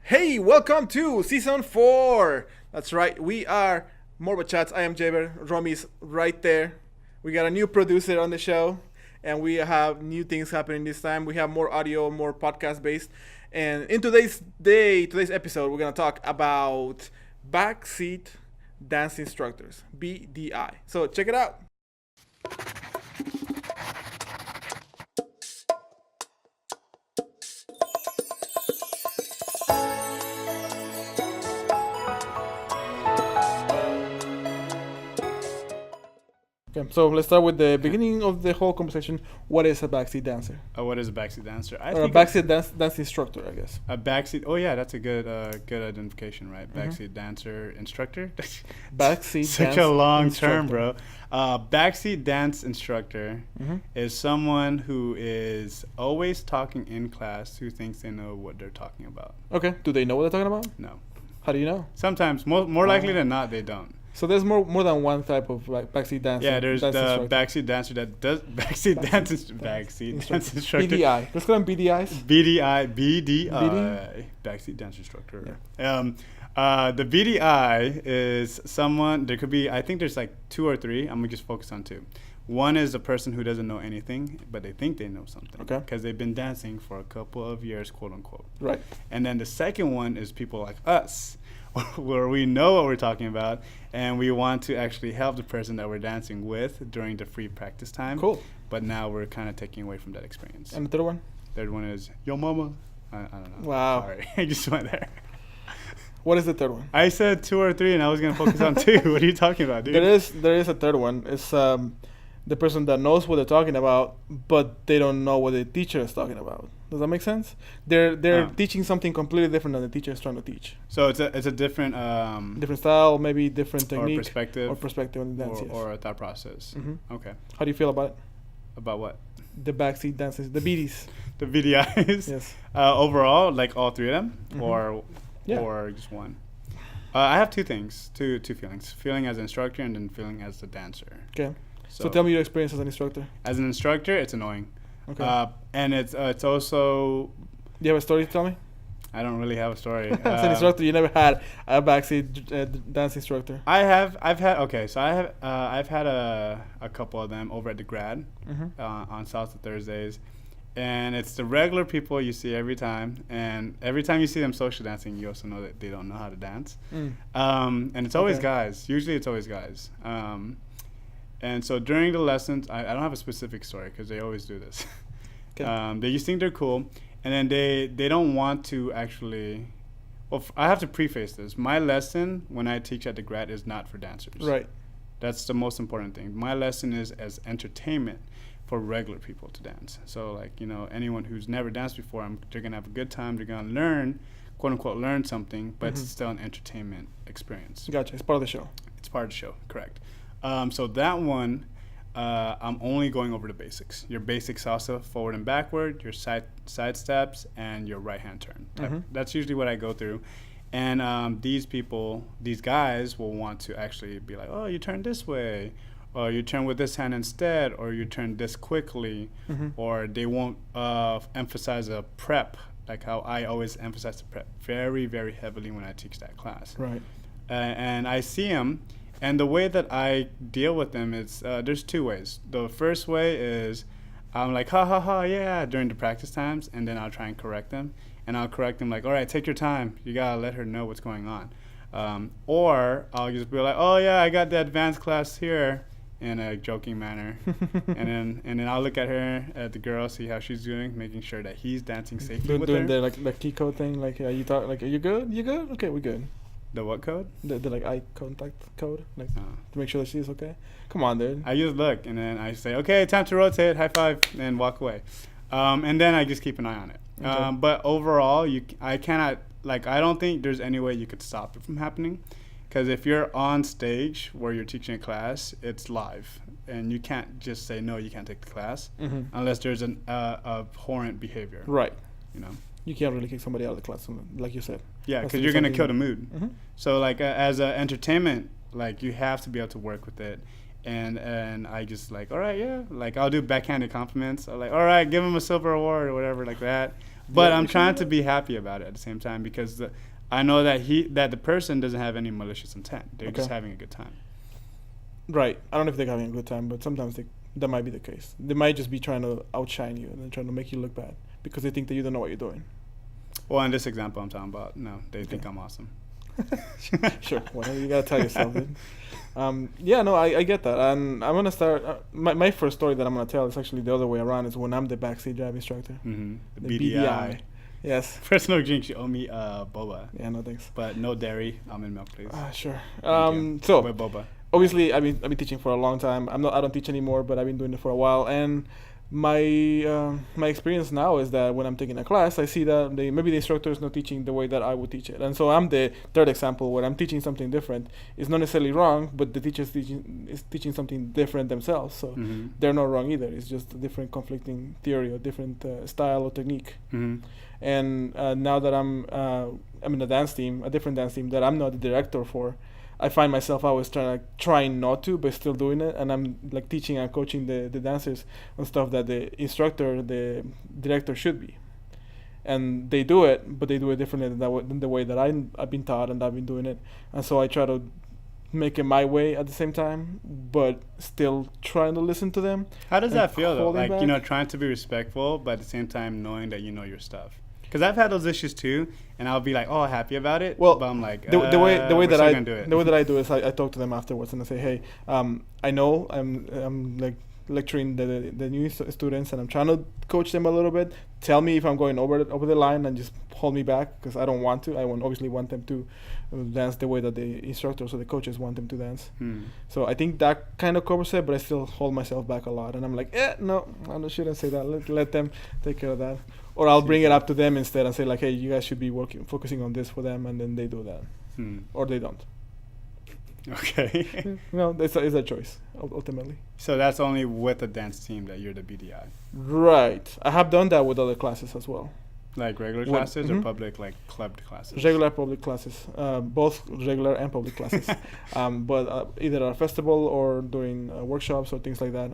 Hey, welcome to season 4. That's right, we are Morbo Chats. I am JBear. Romi's right there. We got a new producer on the show, and we have new things happening this time. We have more audio, more podcast based. And in today's episode, we're gonna talk about Backseat Dance Instructors, BDI. So check it out. Okay, so let's start with the beginning of the whole conversation. What is a backseat dancer? What is a backseat dancer? Or a backseat dance instructor, I guess. A backseat. Oh yeah, that's a good identification, right? Backseat dancer instructor. Backseat Such a long term, bro. Backseat dance instructor is someone who is always talking in class, who thinks they know what they're talking about. Okay. Do they know what they're talking about? No. How do you know? Sometimes, more likely than not, they don't. So there's more than one type of like backseat dancer. Yeah, there's dance the instructor. backseat dancer that does backseat dance instructor. BDI. Let's call them BDIs. BDI. Backseat dance instructor. Yeah. The BDI is someone. There could be. I think there's like 2 or 3. I'm gonna just focus on 2. One is a person who doesn't know anything, but they think they know something. Okay. Because they've been dancing for a couple of years, quote unquote. Right. And then the second one is people like us, where we know what we're talking about, and we want to actually help the person that we're dancing with during the free practice time. Cool. But now we're kind of taking away from that experience. And the third one? Third one is yo mama. I don't know. Wow. Sorry, I just went there. What is the third one? I said 2 or 3, and I was gonna focus on 2. What are you talking about, dude? There is a third one. It's the person that knows what they're talking about, but they don't know what the teacher is talking about. Does that make sense? They're teaching something completely different than the teacher is trying to teach. So it's a different different style, maybe different technique or perspective on the dance, or a thought process. Okay. How do you feel about it? About what? The backseat dances, the BDs. The VDIs. Yes. Overall, like all 3 of them, or just one. I have 2 things, two feelings: feeling as an instructor and then feeling as the dancer. Okay. So tell me your experience as an instructor. As an instructor, it's annoying. Okay. And it's also. Do you have a story to tell me? I don't really have a story. As an instructor, you never had a backseat dance instructor. I've had a couple of them over at the grad on South of Thursdays, and it's the regular people you see every time, and every time you see them social dancing, you also know that they don't know how to dance. And it's always guys. Usually, it's always guys. And so during the lessons, I don't have a specific story because they always do this. Okay. They just think they're cool, and then they don't want to actually. Well, I have to preface this. My lesson when I teach at the grad is not for dancers. Right. That's the most important thing. My lesson is as entertainment for regular people to dance. So like, anyone who's never danced before, they're going to have a good time. They're going to learn, quote unquote, learn something, but it's still an entertainment experience. Gotcha. It's part of the show. It's part of the show, correct. So that one, I'm only going over the basics. Your basic salsa, forward and backward, your side steps, and your right hand turn. That's usually what I go through. And these guys will want to actually be like, oh, you turn this way, or you turn with this hand instead, or you turn this quickly, or they won't emphasize a prep, like how I always emphasize the prep very, very heavily when I teach that class. Right. And I see them. And the way that I deal with them is there's 2 ways. The first way is I'm like, ha, ha, ha, yeah, during the practice times, and then I'll try and correct them. And I'll correct them like, all right, take your time. You got to let her know what's going on. Or I'll just be like, oh, yeah, I got the advanced class here in a joking manner. and then I'll look at her, at the girl, see how she's doing, making sure that he's dancing safely with her. Doing the key code thing, like you talk, like, are you good? You good? Okay, we're good. The what code? The like eye contact code, like to make sure that she's okay. Come on, dude. I just look and then I say, okay, time to rotate, high five, and walk away. And then I just keep an eye on it. Okay. But overall, I cannot, like, I don't think there's any way you could stop it from happening. Because if you're on stage where you're teaching a class, it's live. And you can't just say, no, you can't take the class unless there's an abhorrent behavior. Right. You can't really kick somebody out of the class, like you said. Yeah, because you're going to kill the mood. So, like, as an entertainment, like, you have to be able to work with it. And I just like, all right, yeah. Like, I'll do backhanded compliments. I'm like, all right, give him a silver award or whatever like that. But I'm trying to be happy about it at the same time because I know that the person doesn't have any malicious intent. They're just having a good time. Right. I don't know if they're having a good time, but sometimes that might be the case. They might just be trying to outshine you and trying to make you look bad because they think that you don't know what you're doing. Well, in this example I'm talking about, no, they think I'm awesome. Sure. Well, you gotta tell yourself, dude. I get that, and I'm gonna start. My first story that I'm gonna tell is actually the other way around. Is when I'm the backseat drive instructor. Mm-hmm. The BDI. Yes. Personal drinks, you owe me boba. Yeah, no thanks. But no dairy, almond milk, please. Sure. So with boba. Obviously, I've been teaching for a long time. I don't teach anymore, but I've been doing it for a while, and my experience now is that when I'm taking a class, I see that maybe the instructor is not teaching the way that I would teach it, and so I'm the third example where I'm teaching something different. It's not necessarily wrong, but the teacher is teaching something different themselves, so they're not wrong either. It's just a different conflicting theory or different style or technique. And now that I'm in a different dance team that I'm not the director for, I find myself always trying not to, but still doing it, and I'm like teaching and coaching the dancers on stuff that the director should be, and they do it, but they do it differently than the way that I've been taught and I've been doing it, and so I try to make it my way at the same time, but still trying to listen to them. How does that feel though? Like trying to be respectful, but at the same time knowing that you know your stuff. Because I've had those issues too, and I'll be like, "Oh, happy about it." Well, but I'm like, the way that I do is I talk to them afterwards and I say, "Hey, I know I'm like lecturing the new students, and I'm trying to coach them a little bit. Tell me if I'm going over the line, and just hold me back because I don't want to. I obviously want them to dance the way that the instructors or the coaches want them to dance. So I think that kind of covers it, but I still hold myself back a lot, and I'm like, no, I shouldn't say that. Let them take care of that. Or I'll bring it up to them instead and say like, hey, you guys should be focusing on this for them, and then they do that, or they don't. Okay. No, it's a choice ultimately. So that's only with a dance team that you're the BDI. Right. I have done that with other classes as well. Like regular classes or public, like clubbed classes? Regular public classes, both regular and public classes, but either at a festival or during workshops or things like that.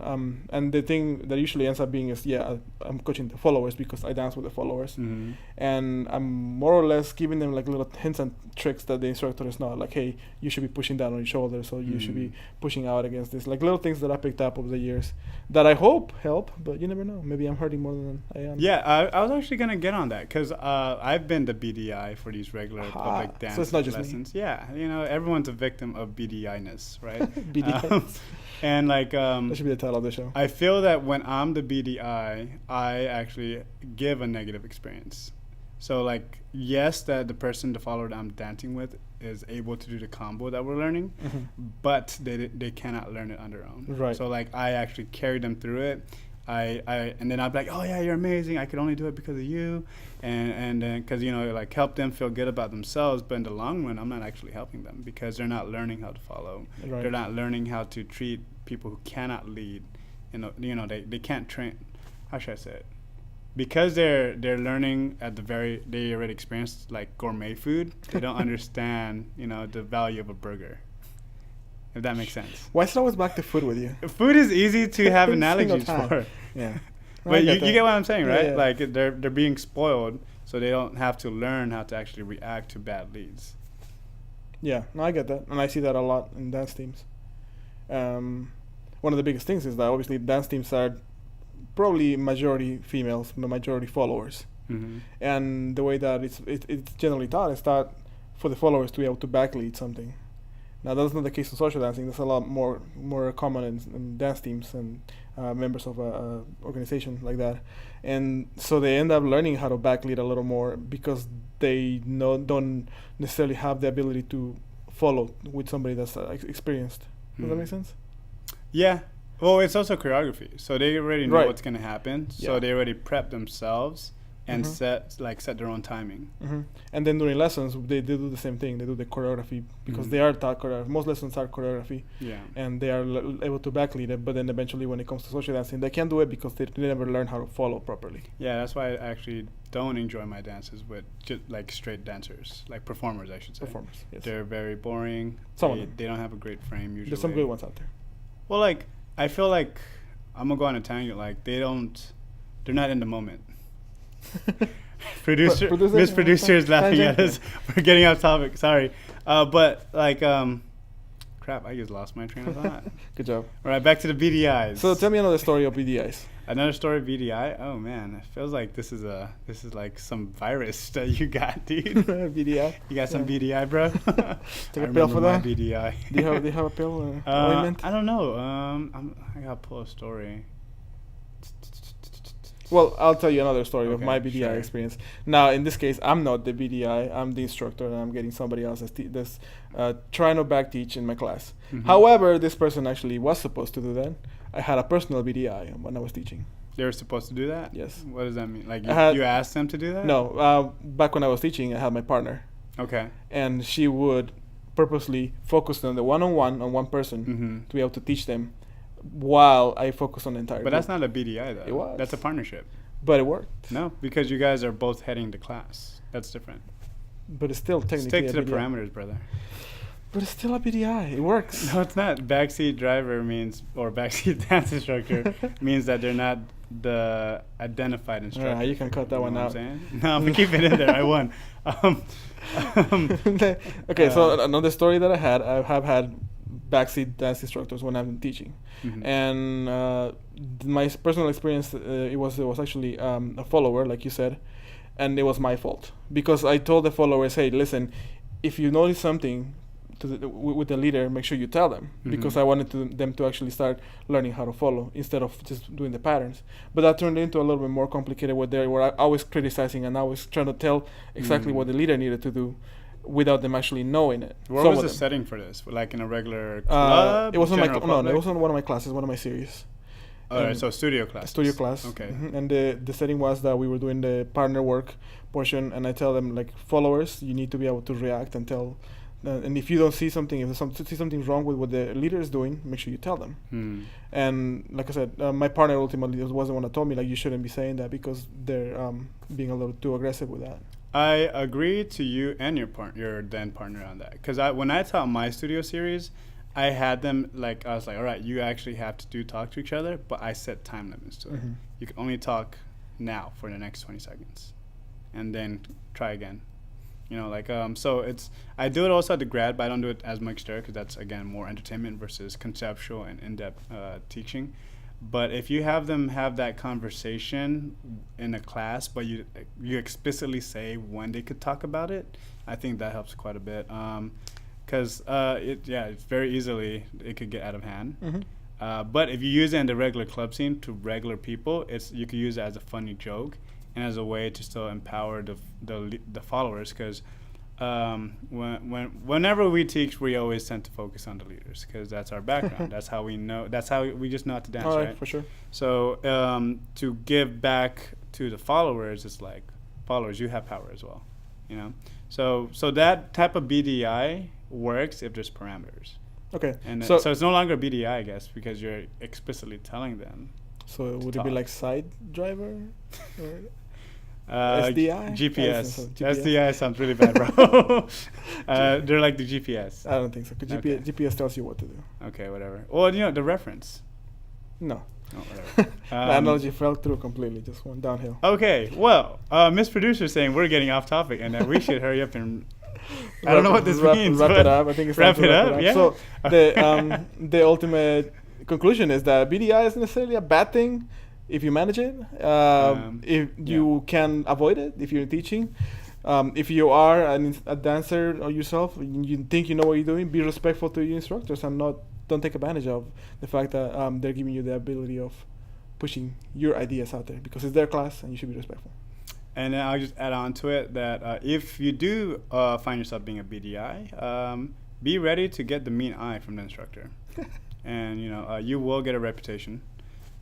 And the thing that usually ends up being is, I'm coaching the followers because I dance with the followers, and I'm more or less giving them like little hints and tricks that the instructor is not. Like, hey, you should be pushing down on your shoulders, or you should be pushing out against this. Like little things that I picked up over the years that I hope help, but you never know. Maybe I'm hurting more than I am. Yeah, I was actually gonna get on that because I've been the BDI for these regular public dance lessons. Me. Yeah, everyone's a victim of BDI-ness, right? BDI. And like that should be the title of the show. I feel that when I'm the BDI, I actually give a negative experience. So like, yes, that the follower that I'm dancing with is able to do the combo that we're learning, but they cannot learn it on their own. Right. So like, I actually carry them through it. And then I'd be like, oh yeah, you're amazing. I could only do it because of you, and then because like help them feel good about themselves. But in the long run, I'm not actually helping them because they're not learning how to follow. Right. They're not learning how to treat people who cannot lead. They can't train. How should I say it? Because they're learning they already experienced like gourmet food. They don't understand the value of a burger. If that makes sense. Why is it always back to food with you? Food is easy to have analogies for. Yeah. But you get what I'm saying, right? Yeah. Like they're being spoiled, so they don't have to learn how to actually react to bad leads. Yeah, no, I get that. And I see that a lot in dance teams. One of the biggest things is that obviously dance teams are probably majority females, majority followers. And the way that it's generally taught is taught for the followers to be able to backlead something. Now, that's not the case in social dancing. That's a lot more common in dance teams and members of a organization like that. And so they end up learning how to backlead a little more because they don't necessarily have the ability to follow with somebody that's experienced. Does that make sense? Yeah. Well, it's also choreography. So they already know what's going to happen. Yeah. So they already prep themselves and set their own timing. And then during lessons, they do the same thing. They do the choreography because they are taught choreography. Most lessons are choreography. Yeah. And they are able to backlead it. But then eventually when it comes to social dancing, they can't do it because they never learn how to follow properly. Yeah, that's why I actually don't enjoy my dances with just like straight dancers, like performers, I should say. Performers, yes. They're very boring. They don't have a great frame usually. There's some good ones out there. Well, like, I feel like, I'm going to go on a tangent, like, they're not in the moment. Miss Producer is laughing at us. We're getting off topic. Sorry. But like, crap, I just lost my train of thought. Good job. All right, back to the BDIs. So tell me another story of BDIs. Another story of BDI. Oh man, it feels like this is like some virus that you got, dude. BDI. You got some BDI, bro. Take a pill for that. BDI. Do you have a pill? Ointment? I don't know. I gotta pull a story. Well, I'll tell you another story of my BDI sure. experience. Now, in this case, I'm not the BDI. I'm the instructor, and I'm getting somebody else that's trying to back teach in my class. Mm-hmm. However, this person actually was supposed to do that. I had a personal BDI when I was teaching. They were supposed to do that? Yes. What does that mean? Like you asked them to do that? No. Back when I was teaching, I had my partner. Okay. And she would purposely focus on the one-on-one on one person Mm-hmm. to be able to teach them while I focus on the entire But group. that's not a BDI, though. It was. That's a partnership. But it worked. No, because you guys are both heading to class. That's different. But it's still technically Stick to a the BDI. parameters, brother. But it's still a BDI. It works. No, it's not. Backseat driver means, or backseat dance instructor means that they're not the identified instructor. You can cut that one out. What I'm saying? No, I'm going to keep it in there. I won. Okay, so another story that I have had backseat dance instructors when I'm teaching. Mm-hmm. And my personal experience, it was actually a follower, like you said, and it was my fault. Because I told the followers, hey, listen, if you notice something with the leader, make sure you tell them, Mm-hmm. because I wanted them to actually start learning how to follow instead of just doing the patterns. But that turned into a little bit more complicated where they were always criticizing and I was trying to tell exactly what the leader needed to do without them actually knowing it. Where was the setting for this? Like in a regular club? It wasn't general public? it wasn't one of my classes, one of my series. Alright, so studio class. Studio class. Okay. Mm-hmm. And the setting was that we were doing the partner work portion, and I tell them, like, followers, you need to be able to react and tell. And if you don't see something, if see something wrong with what the leader is doing, make sure you tell them. And like I said, my partner ultimately was the one that told me, like, you shouldn't be saying that because they're being a little too aggressive with that. I agree to you and your then partner on that. Because when I taught my studio series, I had them, like, I was like, all right, you actually have to talk to each other, but I set time limits to it. Mm-hmm. You can only talk now for the next 20 seconds and then try again. You know, like, so I do it also at the grad, but I don't do it as much there because that's, again, more entertainment versus conceptual and in-depth teaching. But if you have them have that conversation in a class, but you explicitly say when they could talk about it, I think that helps quite a bit. Because it's very easily, it could get out of hand. Mm-hmm. But if you use it in the regular club scene to regular people, you could use it as a funny joke and as a way to still empower the followers. Because whenever we teach, we always tend to focus on the leaders because that's our background. That's how we know. That's how we just know how to dance, right? For sure. So to give back to the followers, it's like, followers, you have power as well, you know. So that type of BDI works if there's parameters. Okay. And so it's no longer BDI, I guess, because you're explicitly telling them. So would it be like side driver? Or SDI? GPS. SDI sounds really bad, bro. They're like the GPS. I don't think so. 'Cause GPS tells you what to do. Okay, whatever. Well, you know, the reference. No. Oh, whatever. The analogy fell through completely. Just went downhill. Okay. Well, Miss Producer saying we're getting off topic and that we should hurry up and... I don't know what this means. Wrap it up. I think it's wrap time to it up. Yeah. So the ultimate conclusion is that BDI isn't necessarily a bad thing if you manage it. If you can avoid it if you're teaching. If you are a dancer or yourself, you think you know what you're doing, be respectful to your instructors and don't take advantage of the fact that they're giving you the ability of pushing your ideas out there because it's their class and you should be respectful. And then I'll just add on to it that if you do find yourself being a BDI, be ready to get the mean eye from the instructor. And, you know, you will get a reputation.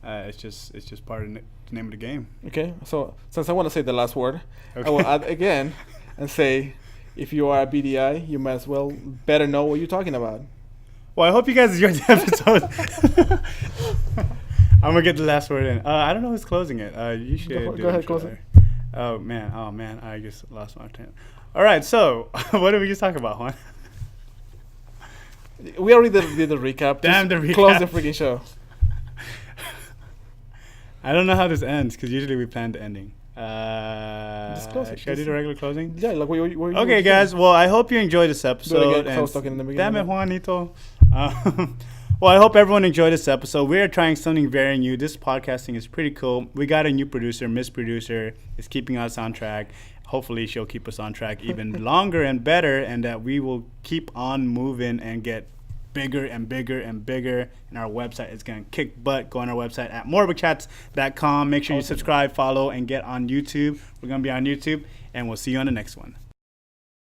It's just part of the name of the game. Okay. So since I want to say the last word, I will add again and say, if you are a BDI, you might as well better know what you're talking about. Well, I hope you guys enjoyed the episode. I'm gonna get the last word in. I don't know who's closing it. You should go ahead, close it. Oh man, I just lost my train. All right, so what did we just talk about, Juan? We already did the recap. Damn, the recap. Close the freaking show. I don't know how this ends because usually we plan the ending. Just close it. Should I do the regular closing? Yeah, like what Okay, guys. Well, I hope you enjoyed this episode. I was talking in the beginning. Damn it, Juanito. Well, I hope everyone enjoyed this episode. We are trying something very new. This podcasting is pretty cool. We got a new producer, Miss Producer, is keeping us on track. Hopefully, she'll keep us on track even longer and better, and that we will keep on moving and get bigger and bigger and bigger. And our website is going to kick butt. Go on our website at morebachats.com. Make sure you subscribe, follow, and get on YouTube. We're going to be on YouTube, and we'll see you on the next one.